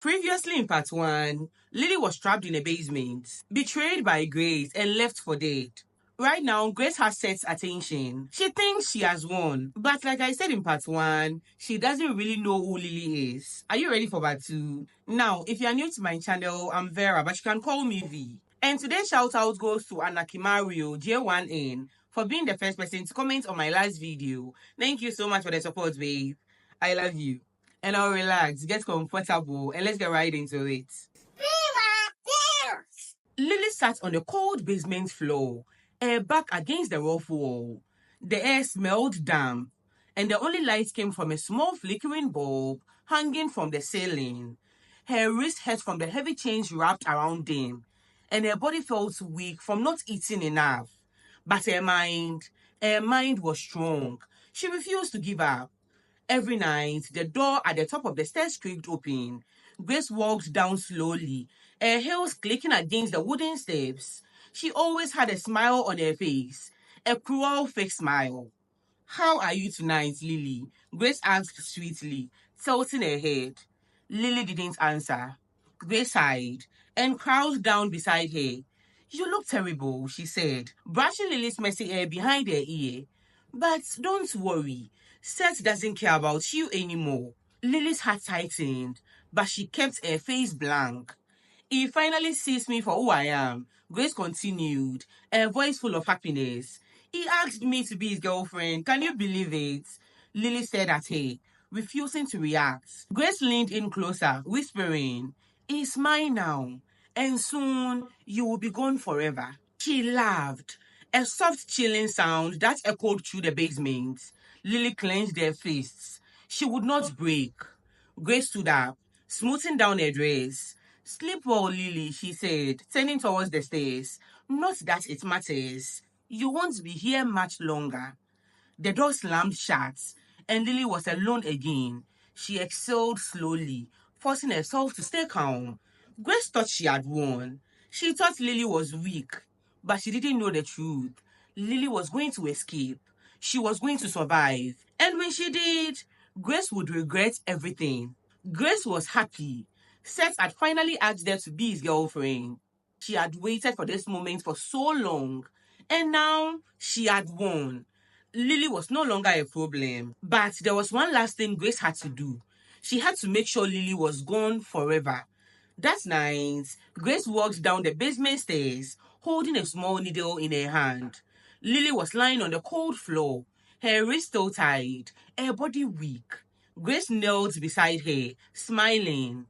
Previously in part 1, Lily was trapped in a basement, betrayed by Grace, and left for dead. Right now, Grace has Seth's attention. She thinks she has won, but like I said in part 1, she doesn't really know who Lily is. Are you ready for part 2? Now, if you are new to my channel, I'm Vera, but you can call me V. And today's shout out goes to Anakimario J1N for being the first person to comment on my last video. Thank you so much for the support, babe. I love you. And now relax, get comfortable, and let's get right into it. Lily sat on the cold basement floor, her back against the rough wall. The air smelled damp, and the only light came from a small flickering bulb hanging from the ceiling. Her wrist hurt from the heavy chains wrapped around them, and her body felt weak from not eating enough. But her mind was strong. She refused to give up. Every night, the door at the top of the stairs creaked open. Grace walked down slowly, her heels clicking against the wooden steps. She always had a smile on her face, a cruel fake smile. "How are you tonight, Lily?" Grace asked sweetly, tilting her head. Lily didn't answer. Grace sighed and crouched down beside her. "You look terrible," she said, brushing Lily's messy hair behind her ear. "But don't worry. Seth doesn't care about you anymore." Lily's heart tightened, but she kept her face blank. "He finally sees me for who I am," Grace continued, her voice full of happiness. "He asked me to be his girlfriend. Can you believe it?" Lily stared at her, refusing to react. Grace leaned in closer, whispering, "He's mine now, and soon you will be gone forever." She laughed, a soft chilling sound that echoed through the basement. Lily clenched her fists. She would not break. Grace stood up, smoothing down her dress. "Sleep well, Lily," she said, turning towards the stairs. "Not that it matters. You won't be here much longer." The door slammed shut, and Lily was alone again. She exhaled slowly, forcing herself to stay calm. Grace thought she had won. She thought Lily was weak, but she didn't know the truth. Lily was going to escape. She was going to survive. And when she did, Grace would regret everything. Grace was happy. Seth had finally asked her to be his girlfriend. She had waited for this moment for so long, and now she had won. Lily was no longer a problem, but there was one last thing Grace had to do. She had to make sure Lily was gone forever. That night, Grace walked down the basement stairs, holding a small needle in her hand. Lily was lying on the cold floor, her wrist still tied, her body weak. Grace knelt beside her, smiling.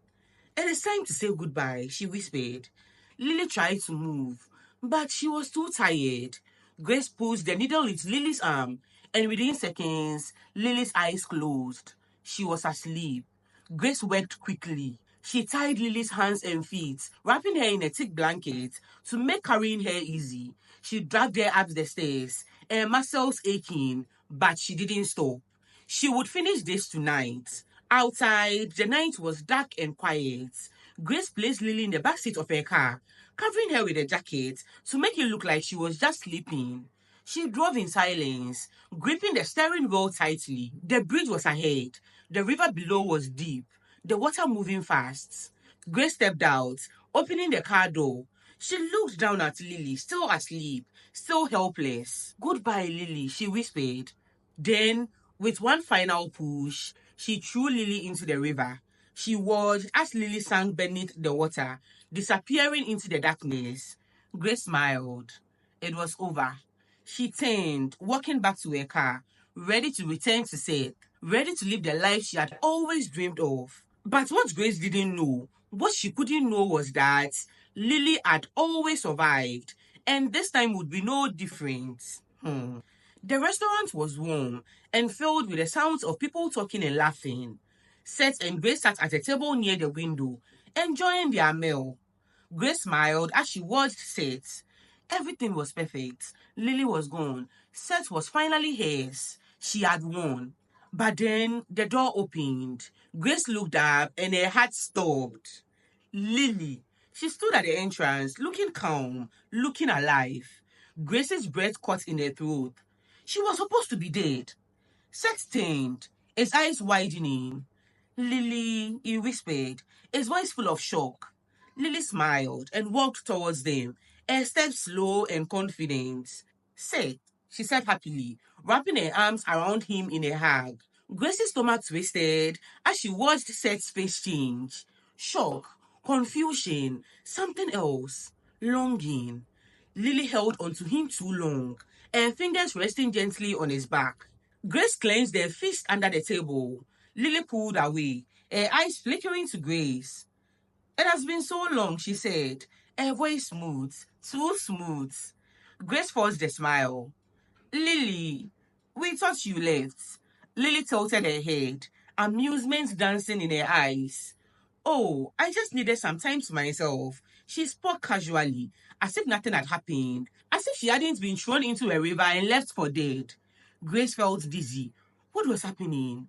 "It is time to say goodbye," she whispered. Lily tried to move, but she was too tired. Grace pushed the needle into Lily's arm, and within seconds, Lily's eyes closed. She was asleep. Grace worked quickly. She tied Lily's hands and feet, wrapping her in a thick blanket to make carrying her easy. She dragged her up the stairs, her muscles aching, but she didn't stop. She would finish this tonight. Outside, the night was dark and quiet. Grace placed Lily in the backseat of her car, covering her with a jacket to make it look like she was just sleeping. She drove in silence, gripping the steering wheel tightly. The bridge was ahead. The river below was deep, the water moving fast. Grace stepped out, opening the car door. She looked down at Lily, still asleep, still helpless. "Goodbye, Lily," she whispered. Then, with one final push, she threw Lily into the river. She watched as Lily sank beneath the water, disappearing into the darkness. Grace smiled. It was over. She turned, walking back to her car, ready to return to Seth, ready to live the life she had always dreamed of. But what Grace didn't know, what she couldn't know was that Lily had always survived, and this time would be no different. The restaurant was warm and filled with the sounds of people talking and laughing. Seth and Grace sat at a table near the window, enjoying their meal. Grace smiled as she watched Seth. Everything was perfect. Lily was gone. Seth was finally hers. She had won. But then the door opened. Grace looked up and her heart stopped. Lily. She stood at the entrance, looking calm, looking alive. Grace's breath caught in her throat. She was supposed to be dead. Seth turned, his eyes widening. Lily, he whispered, his voice full of shock. Lily smiled and walked towards them, her steps slow and confident. Seth, she said happily, wrapping her arms around him in a hug. Grace's stomach twisted as she watched Seth's face change. Shock, confusion, something else, longing. Lily held onto him too long, her fingers resting gently on his back. Grace clenched her fist under the table. Lily pulled away, her eyes flickering to Grace. It has been so long, she said, her voice smooth, too smooth. Grace forced a smile. Lily, we thought you left. Lily tilted her head, amusement dancing in her eyes. Oh, I just needed some time to myself. She spoke casually, as if nothing had happened, as if she hadn't been thrown into a river and left for dead. Grace felt dizzy. What was happening?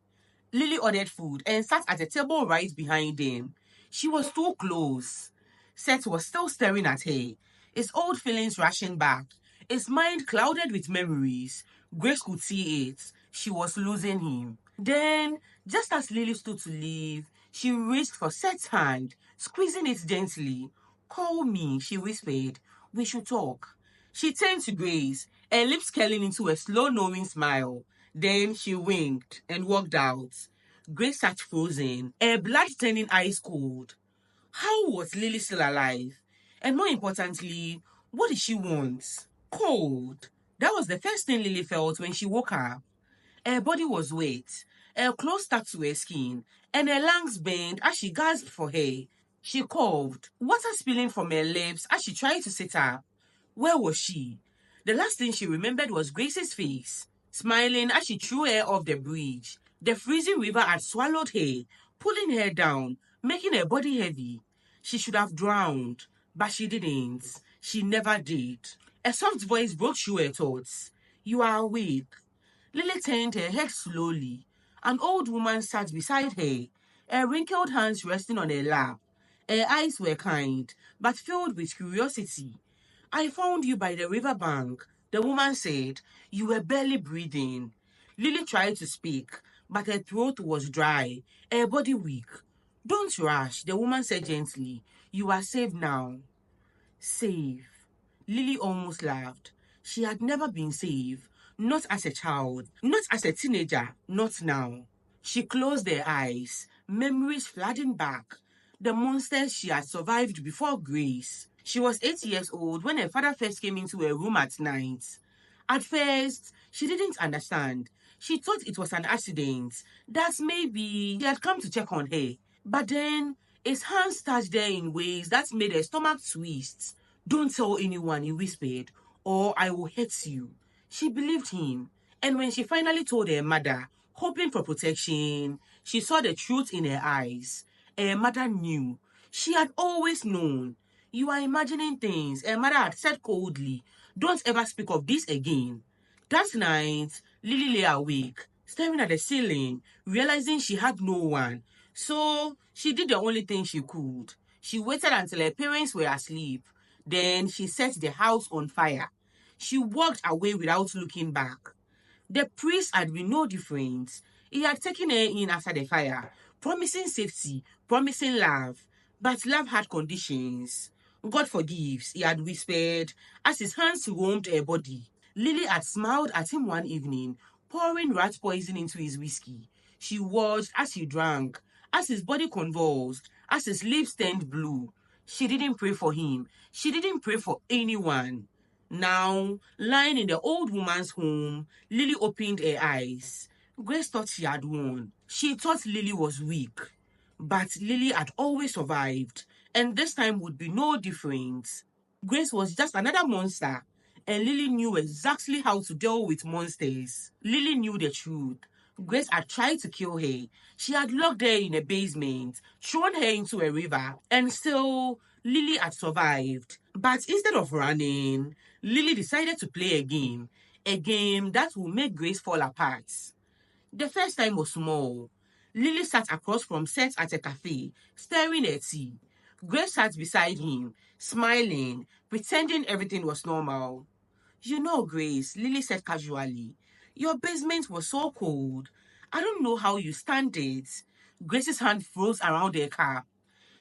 Lily ordered food and sat at a table right behind them. She was too close. Seth was still staring at her, his old feelings rushing back, his mind clouded with memories. Grace could see it. She was losing him. Then, just as Lily stood to leave, she reached for Seth's hand, squeezing it gently. Call me, she whispered. We should talk. She turned to Grace, her lips curling into a slow knowing smile. Then she winked and walked out. Grace sat frozen, her blood turning ice cold. How was Lily still alive? And more importantly, what did she want? Cold. That was the first thing Lily felt when she woke up. Her body was wet, her clothes stuck to her skin, and her lungs burned as she gasped for air. She coughed, water spilling from her lips as she tried to sit up. Where was she? The last thing she remembered was Grace's face, smiling as she threw her off the bridge. The freezing river had swallowed her, pulling her down, making her body heavy. She should have drowned, but she didn't. She never did. A soft voice broke through her thoughts. You are awake. Lily turned her head slowly. An old woman sat beside her, her wrinkled hands resting on her lap. Her eyes were kind, but filled with curiosity. I found you by the river bank, the woman said. You were barely breathing. Lily tried to speak, but her throat was dry, her body weak. Don't rush, the woman said gently. You are safe now. Safe. Lily almost laughed. She had never been safe. Not as a child, not as a teenager, not now. She closed her eyes, memories flooding back. The monsters she had survived before Grace. She was 8 years old when her father first came into her room at night. At first, she didn't understand. She thought it was an accident, that maybe he had come to check on her. But then, his hands touched her in ways that made her stomach twist. Don't tell anyone, he whispered, or I will hurt you. She believed him, and when she finally told her mother, hoping for protection, she saw the truth in her eyes. Her mother knew. She had always known. You are imagining things, her mother had said coldly. Don't ever speak of this again. That night, Lily lay awake, staring at the ceiling, realizing she had no one. So, she did the only thing she could. She waited until her parents were asleep. Then she set the house on fire. She walked away without looking back. The priest had been no different. He had taken her in after the fire, promising safety, promising love. But love had conditions. God forgives, he had whispered, as his hands roamed her body. Lily had smiled at him one evening, pouring rat poison into his whiskey. She watched as he drank, as his body convulsed, as his lips turned blue. She didn't pray for him. She didn't pray for anyone. Now, lying in the old woman's home, Lily opened her eyes. Grace thought she had won. She thought Lily was weak. But Lily had always survived, and this time would be no different. Grace was just another monster, and Lily knew exactly how to deal with monsters. Lily knew the truth. Grace had tried to kill her. She had locked her in a basement, thrown her into a river, and still, Lily had survived. But instead of running, Lily decided to play a game that will make Grace fall apart. The first time was small. Lily sat across from Seth at a cafe, staring at tea. Grace sat beside him, smiling, pretending everything was normal. You know, Grace, Lily said casually, your basement was so cold. I don't know how you stand it. Grace's hand froze around their car.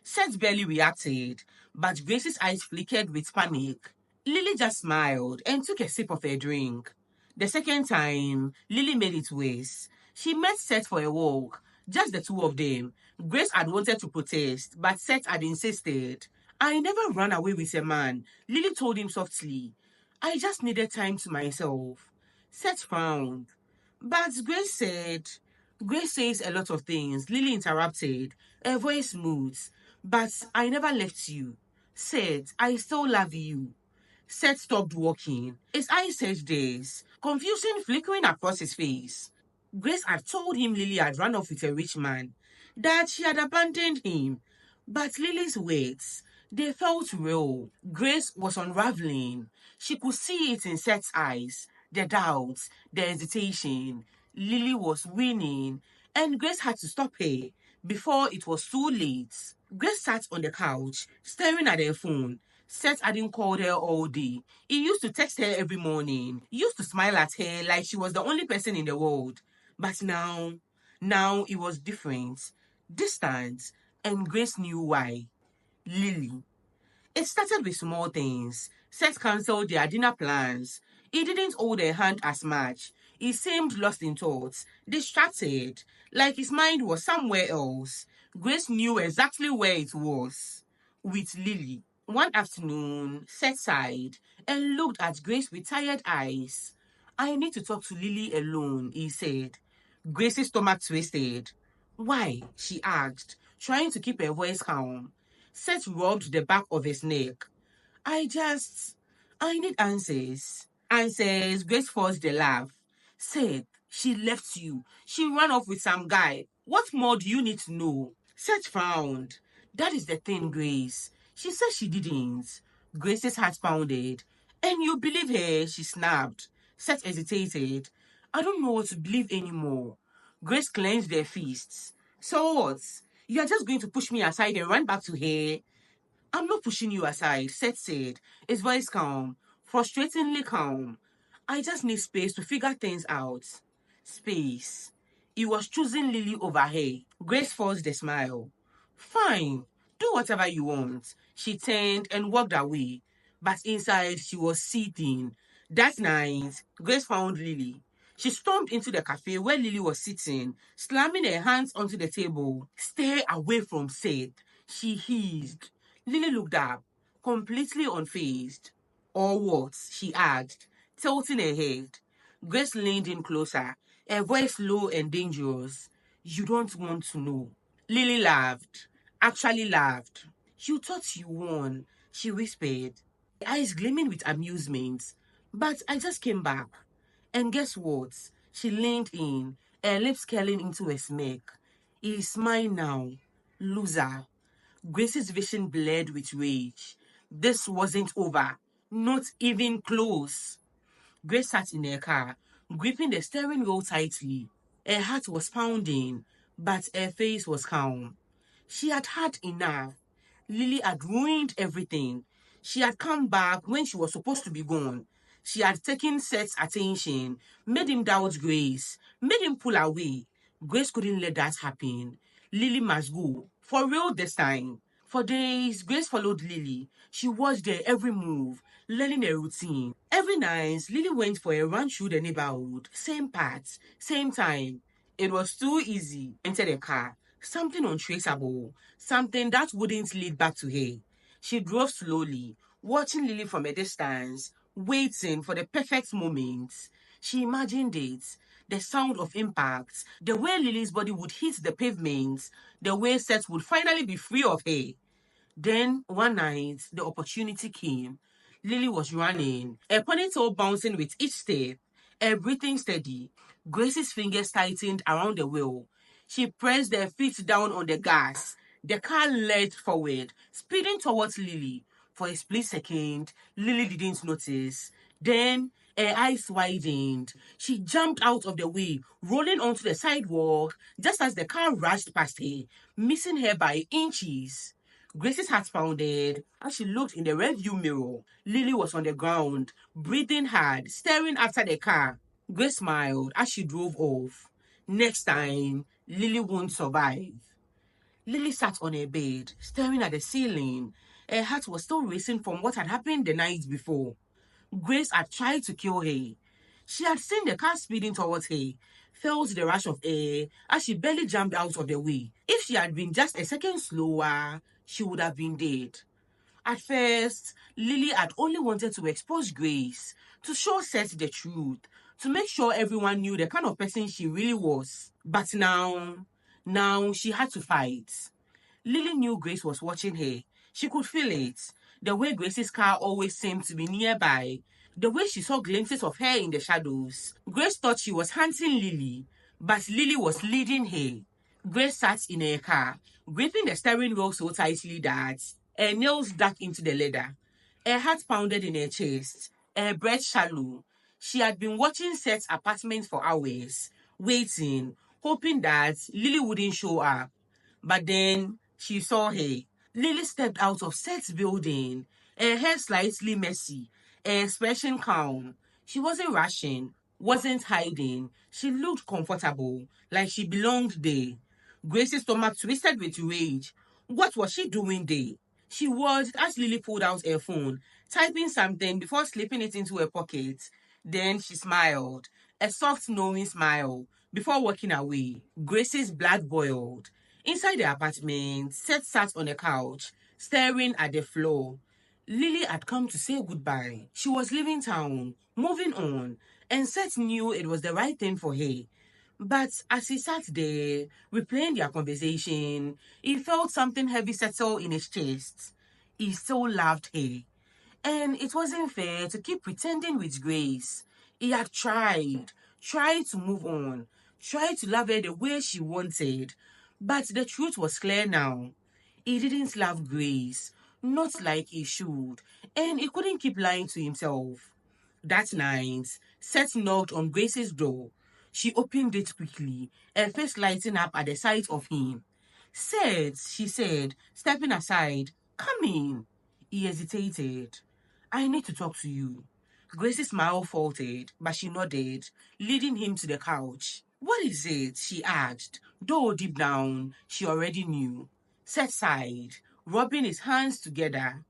Seth barely reacted, but Grace's eyes flickered with panic. Lily just smiled and took a sip of her drink. The second time, Lily made it worse. She met Seth for a walk, just the two of them. Grace had wanted to protest, but Seth had insisted. I never ran away with a man, Lily told him softly. I just needed time to myself. Seth frowned. But Grace says a lot of things, Lily interrupted, her voice smooth. But I never left you. Said, I still love you. Seth stopped walking. His eyes searched theirs, confusion flickering across his face. Grace had told him Lily had run off with a rich man, that she had abandoned him. But Lily's words, they felt real. Grace was unraveling. She could see it in Seth's eyes, the doubts, the hesitation. Lily was winning, and Grace had to stop her before it was too late. Grace sat on the couch, staring at her phone. Seth hadn't called her all day. He used to text her every morning. He used to smile at her like she was the only person in the world. But now it was different. Distant, and Grace knew why. Lily. It started with small things. Seth cancelled their dinner plans. He didn't hold her hand as much. He seemed lost in thoughts, distracted, like his mind was somewhere else. Grace knew exactly where it was. With Lily. One afternoon, Seth sighed and looked at Grace with tired eyes. I need to talk to Lily alone, he said. Grace's stomach twisted. Why? She asked, trying to keep her voice calm. Seth rubbed the back of his neck. I need answers. Answers, Grace forced a laugh. Seth, she left you. She ran off with some guy. What more do you need to know? Seth frowned. That is the thing, Grace. She said she didn't. Grace's heart pounded. And you believe her, she snapped. Seth hesitated. I don't know what to believe anymore. Grace clenched their fists. So what? You are just going to push me aside and run back to her? I'm not pushing you aside, Seth said, his voice calm, frustratingly calm. I just need space to figure things out. Space. He was choosing Lily over her. Grace forced a smile. Fine, do whatever you want. She turned and walked away. But inside, she was seething. That night, Grace found Lily. She stormed into the cafe where Lily was sitting, slamming her hands onto the table. Stay away from Seth, she hissed. Lily looked up, completely unfazed. Or what? She asked, tilting her head. Grace leaned in closer, her voice low and dangerous. You don't want to know. Lily laughed, actually laughed. You thought you won, she whispered, her eyes gleaming with amusement. But I just came back. And guess what? She leaned in, her lips curling into a smirk. It's mine now. Loser. Grace's vision blurred with rage. This wasn't over. Not even close. Grace sat in her car, gripping the steering wheel tightly. Her heart was pounding, but her face was calm. She had had enough. Lily had ruined everything. She had come back when she was supposed to be gone. She had taken Seth's attention, made him doubt Grace, made him pull away. Grace couldn't let that happen. Lily must go. For real this time. For days, Grace followed Lily. She watched her every move, learning a routine. Every night, Lily went for a run through the neighborhood. Same path, same time. It was too easy. Entered the car. Something untraceable. Something that wouldn't lead back to her. She drove slowly, watching Lily from a distance, waiting for the perfect moment. She imagined it. The sound of impact, the way Lily's body would hit the pavement, the way Seth would finally be free of her. Then, one night, the opportunity came. Lily was running, her ponytail bouncing with each step, her breathing steady. Grace's fingers tightened around the wheel. She pressed her feet down on the gas. The car lurched forward, speeding towards Lily. For a split second, Lily didn't notice. Then, her eyes widened. She jumped out of the way, rolling onto the sidewalk just as the car rushed past her, missing her by inches. Grace's heart pounded as she looked in the rearview mirror. Lily was on the ground, breathing hard, staring after the car. Grace smiled as she drove off. Next time, Lily won't survive. Lily sat on her bed, staring at the ceiling. Her heart was still racing from what had happened the night before. Grace had tried to kill her. She had seen the car speeding towards her, felt the rush of air as she barely jumped out of the way. If she had been just a second slower, she would have been dead. At first, Lily had only wanted to expose Grace, to show Seth the truth, to make sure everyone knew the kind of person she really was. But now she had to fight. Lily knew Grace was watching her. She could feel it. The way Grace's car always seemed to be nearby. The way she saw glimpses of her in the shadows. Grace thought she was hunting Lily, but Lily was leading her. Grace sat in her car, gripping the steering wheel so tightly that her nails dug into the leather. Her heart pounded in her chest, her breath shallow. She had been watching Seth's apartment for hours, waiting, hoping that Lily wouldn't show up. But then she saw her. Lily stepped out of Seth's building, her hair slightly messy, her expression calm. She wasn't rushing, wasn't hiding. She looked comfortable, like she belonged there. Grace's stomach twisted with rage. What was she doing there? She watched as Lily pulled out her phone, typing something before slipping it into her pocket. Then she smiled, a soft, knowing smile, before walking away. Grace's blood boiled. Inside the apartment, Seth sat on a couch, staring at the floor. Lily had come to say goodbye. She was leaving town, moving on, and Seth knew it was the right thing for her. But as he sat there, replaying their conversation, he felt something heavy settle in his chest. He still loved her. And it wasn't fair to keep pretending with Grace. He had tried to move on, tried to love her the way she wanted. But the truth was clear now. He didn't love Grace, not like he should, and he couldn't keep lying to himself. That night, Seth knocked on Grace's door. She opened it quickly, her face lighting up at the sight of him. Seth, she said, stepping aside. Come in. He hesitated. I need to talk to you. Grace's smile faltered, but she nodded, leading him to the couch. What is it? She asked, though deep down, she already knew. Seth sighed, rubbing his hands together.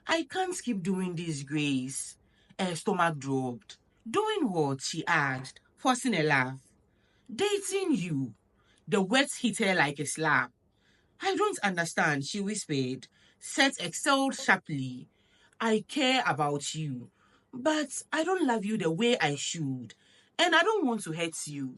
I can't keep doing this, Grace. Her stomach dropped. Doing what? She asked, forcing a laugh. Dating you. The words hit her like a slap. I don't understand, she whispered. Seth exhaled sharply. I care about you, but I don't love you the way I should, and I don't want to hurt you.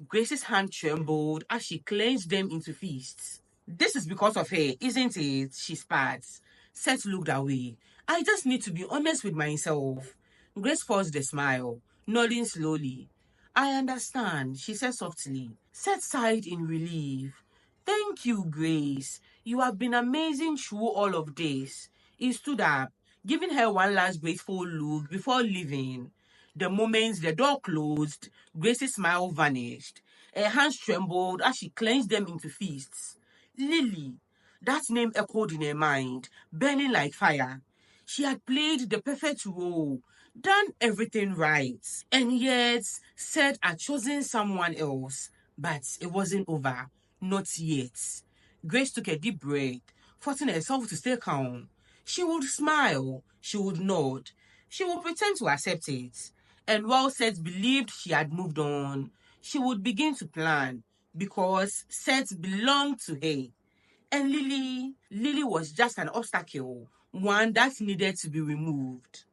Grace's hand trembled as she clenched them into fists. This is because of her, isn't it? She spat. Seth looked away. I just need to be honest with myself. Grace forced a smile, nodding slowly. I understand, she said softly. Seth sighed in relief. Thank you, Grace. You have been amazing through all of this. He stood up, giving her one last grateful look before leaving. The moment the door closed, Grace's smile vanished. Her hands trembled as she clenched them into fists. Lily. That name echoed in her mind, burning like fire. She had played the perfect role, done everything right, and yet Seth had chosen someone else. But it wasn't over. Not yet. Grace took a deep breath, forcing herself to stay calm. She would smile, she would nod, she would pretend to accept it. And while Seth believed she had moved on, she would begin to plan, because Seth belonged to her. And Lily was just an obstacle, one that needed to be removed.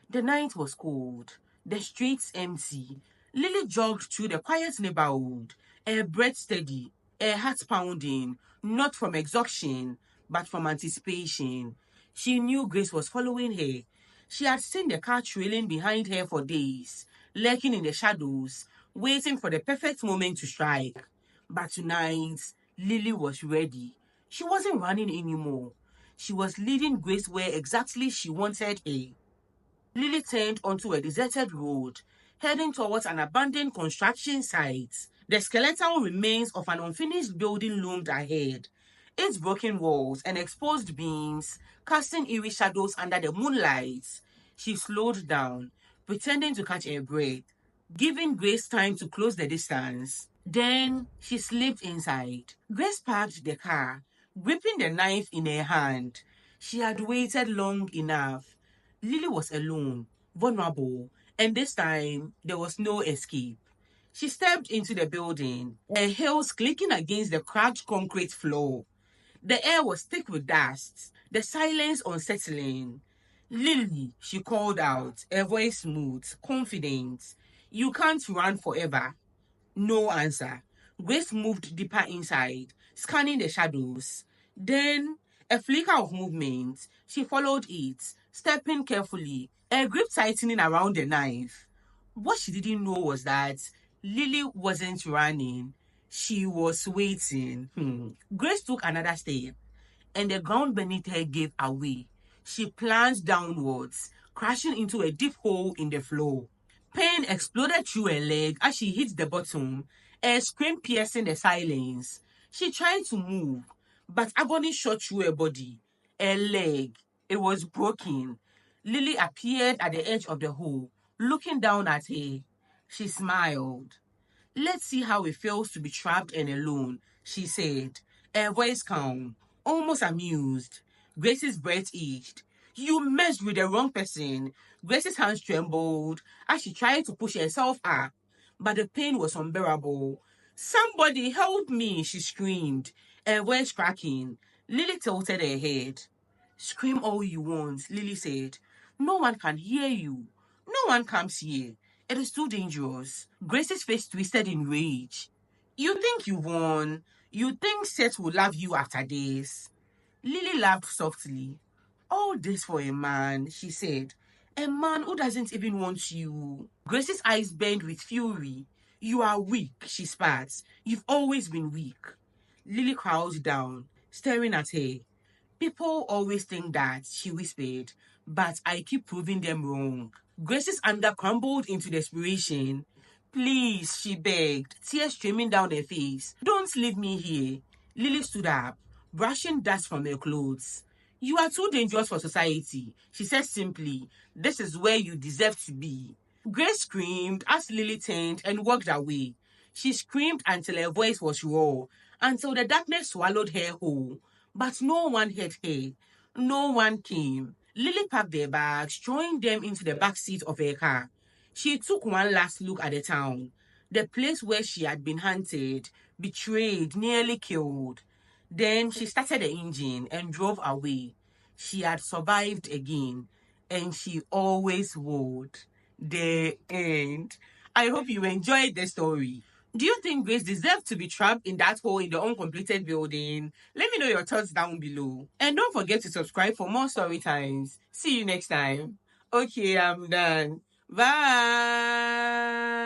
The night was cold, the streets empty. Lily jogged through the quiet neighborhood, her breath steady, her heart pounding, not from exhaustion, but from anticipation. She knew Grace was following her. She had seen the car trailing behind her for days, lurking in the shadows, waiting for the perfect moment to strike. But tonight, Lily was ready. She wasn't running anymore. She was leading Grace where exactly she wanted her. Lily turned onto a deserted road, heading towards an abandoned construction site. The skeletal remains of an unfinished building loomed ahead, its broken walls and exposed beams casting eerie shadows under the moonlight. She slowed down, pretending to catch her breath, giving Grace time to close the distance. Then she slipped inside. Grace parked the car, gripping the knife in her hand. She had waited long enough. Lily was alone, vulnerable, and this time there was no escape. She stepped into the building, her heels clicking against the cracked concrete floor. The air was thick with dust, the silence unsettling. Lily, she called out, her voice smooth, confident. You can't run forever. No answer. Grace moved deeper inside, scanning the shadows. Then, a flicker of movement. She followed it, stepping carefully, her grip tightening around the knife. What she didn't know was that Lily wasn't running. She was waiting. Grace took another step, and the ground beneath her gave away. She plunged downwards, crashing into a deep hole in the floor. Pain exploded through her leg as she hit the bottom, a scream piercing the silence. She tried to move, but agony shot through her body. Her leg, it was broken. Lily appeared at the edge of the hole, looking down at her. She smiled. Let's see how it feels to be trapped and alone, she said, her voice calm, almost amused. Grace's breath itched. You messed with the wrong person. Grace's hands trembled as she tried to push herself up, but the pain was unbearable. Somebody help me, she screamed, her voice cracking. Lily tilted her head. Scream all you want, Lily said. No one can hear you. No one comes here. It is too dangerous. Grace's face twisted in rage. You think you won? You think Seth will love you after this? Lily laughed softly. All this for a man, she said. A man who doesn't even want you. Grace's eyes burned with fury. You are weak, she spat. You've always been weak. Lily crouched down, staring at her. People always think that, she whispered, but I keep proving them wrong. Grace's anger crumbled into desperation. Please, she begged, tears streaming down her face. Don't leave me here. Lily stood up, brushing dust from her clothes. You are too dangerous for society, she said simply. This is where you deserve to be. Grace screamed as Lily turned and walked away. She screamed until her voice was raw, until the darkness swallowed her whole. But no one heard her. No one came. Lily packed their bags, throwing them into the back seat of her car. She took one last look at the town, the place where she had been hunted, betrayed, nearly killed. Then she started the engine and drove away. She had survived again, and she always would. The end. I hope you enjoyed the story. Do you think Grace deserved to be trapped in that hole in the uncompleted building? Let me know your thoughts down below. And don't forget to subscribe for more story times. See you next time. Okay, I'm done. Bye.